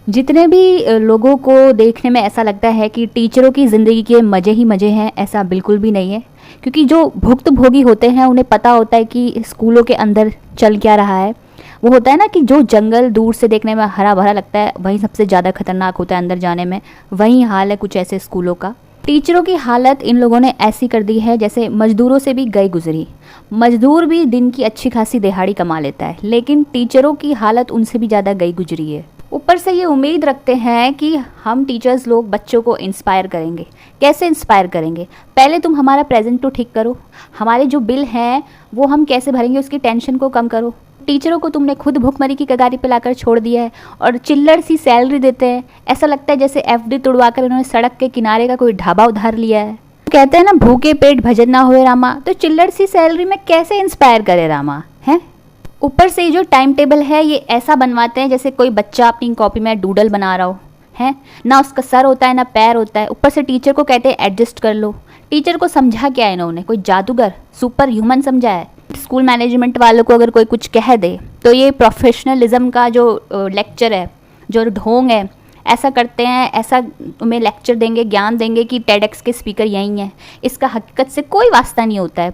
जितने भी लोगों को देखने में ऐसा लगता है कि टीचरों की ज़िंदगी के मज़े ही मज़े हैं, ऐसा बिल्कुल भी नहीं है। क्योंकि जो भुक्तभोगी होते हैं उन्हें पता होता है कि स्कूलों के अंदर चल क्या रहा है। वो होता है ना कि जो जंगल दूर से देखने में हरा भरा लगता है वही सबसे ज़्यादा खतरनाक होता है अंदर जाने में। वही हाल है कुछ ऐसे स्कूलों का। टीचरों की हालत इन लोगों ने ऐसी कर दी है जैसे मज़दूरों से भी गई गुजरी। मज़दूर भी दिन की अच्छी खासी दिहाड़ी कमा लेता है, लेकिन टीचरों की हालत उनसे भी ज़्यादा गई गुजरी है। ऊपर से ये उम्मीद रखते हैं कि हम टीचर्स लोग बच्चों को इंस्पायर करेंगे। कैसे इंस्पायर करेंगे? पहले तुम हमारा प्रेजेंट तो ठीक करो, हमारे जो बिल हैं वो हम कैसे भरेंगे उसकी टेंशन को कम करो। टीचरों को तुमने खुद भुखमरी की कगारी पे लाकर छोड़ दिया है और चिल्लड़ सी सैलरी देते हैं। ऐसा लगता है जैसे एफडी तुड़वाकर इन्होंने सड़क के किनारे का कोई ढाबा उधार लिया है। कहते हैं ना, भूखे पेट भजन ना होए रामा। तो चिल्लड़ सी सैलरी में कैसे इंस्पायर करे रामा, हैं? ऊपर से जो टाइम टेबल है ये ऐसा बनवाते हैं जैसे कोई बच्चा अपनी कॉपी में डूडल बना रहा हो, है ना। उसका सर होता है ना पैर होता है। ऊपर से टीचर को कहते हैं एडजस्ट कर लो। टीचर को समझा क्या है इन्होंने? कोई जादूगर सुपर ह्यूमन समझा है? स्कूल मैनेजमेंट वालों को अगर कोई कुछ कह दे तो ये प्रोफेशनलिज्म का जो लेक्चर है, जो ढोंग है, ऐसा करते हैं, ऐसा तुम्हें लेक्चर देंगे, ज्ञान देंगे कि टेडेक्स के स्पीकर यहीं हैं। इसका हकीकत से कोई वास्ता नहीं होता है।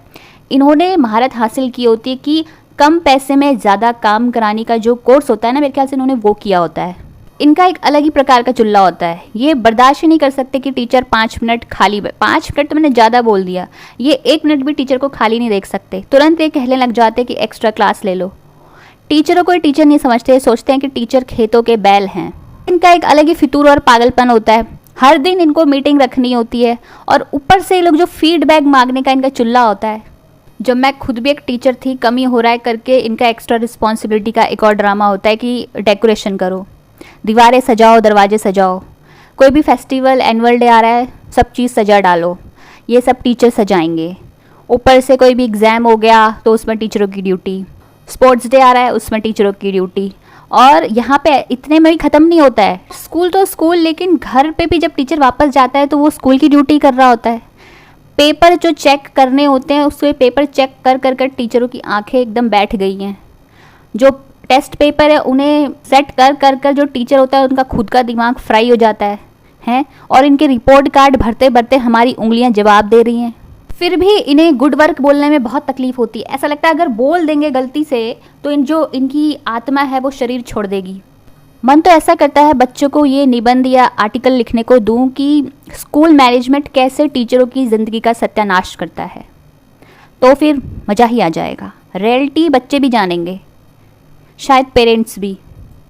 इन्होंने महारत हासिल की होती है कि कम पैसे में ज़्यादा काम कराने का जो कोर्स होता है ना, मेरे ख्याल से इन्होंने वो किया होता है। इनका एक अलग ही प्रकार का चुल्ला होता है। ये बर्दाश्त ही नहीं कर सकते कि टीचर 5 मिनट खाली, 5 मिनट तो मैंने ज़्यादा बोल दिया, ये 1 मिनट भी टीचर को खाली नहीं देख सकते। तुरंत ये कहने लग जाते कि एक्स्ट्रा क्लास ले लो। टीचरों को टीचर नहीं समझते, सोचते हैं कि टीचर खेतों के बैल हैं। इनका एक अलग ही फितूर और पागलपन होता है। हर दिन इनको मीटिंग रखनी होती है और ऊपर से ये लोग जो फीडबैक मांगने का इनका चुल्ला होता है। जब मैं खुद भी एक टीचर थी, कमी हो रहा है करके इनका एक्स्ट्रा रिस्पॉन्सिबिलिटी का एक और ड्रामा होता है कि डेकोरेशन करो, दीवारें सजाओ, दरवाजे सजाओ। कोई भी फेस्टिवल, एनुअल डे आ रहा है, सब चीज़ सजा डालो। ये सब टीचर सजाएंगे। ऊपर से कोई भी एग्ज़ाम हो गया तो उसमें टीचरों की ड्यूटी। स्पोर्ट्स डे आ रहा है उसमें टीचरों की ड्यूटी। और यहाँ पे इतने में ही ख़त्म नहीं होता है। स्कूल तो स्कूल, लेकिन घर पे भी जब टीचर वापस जाता है तो वो स्कूल की ड्यूटी कर रहा होता है। पेपर जो चेक करने होते हैं उसके पेपर चेक कर कर कर टीचरों की आंखें एकदम बैठ गई हैं। जो टेस्ट पेपर है उन्हें सेट कर कर कर जो टीचर होता है उनका खुद का दिमाग फ्राई हो जाता है, हैं? और इनके रिपोर्ट कार्ड भरते भरते हमारी उंगलियां जवाब दे रही हैं। फिर भी इन्हें गुड वर्क बोलने में बहुत तकलीफ होती है। ऐसा लगता है अगर बोल देंगे गलती से तो इनकी आत्मा है वो शरीर छोड़ देगी। मन तो ऐसा करता है बच्चों को ये निबंध या आर्टिकल लिखने को दूं कि स्कूल मैनेजमेंट कैसे टीचरों की ज़िंदगी का सत्यानाश करता है, तो फिर मज़ा ही आ जाएगा। रियलिटी बच्चे भी जानेंगे, शायद पेरेंट्स भी।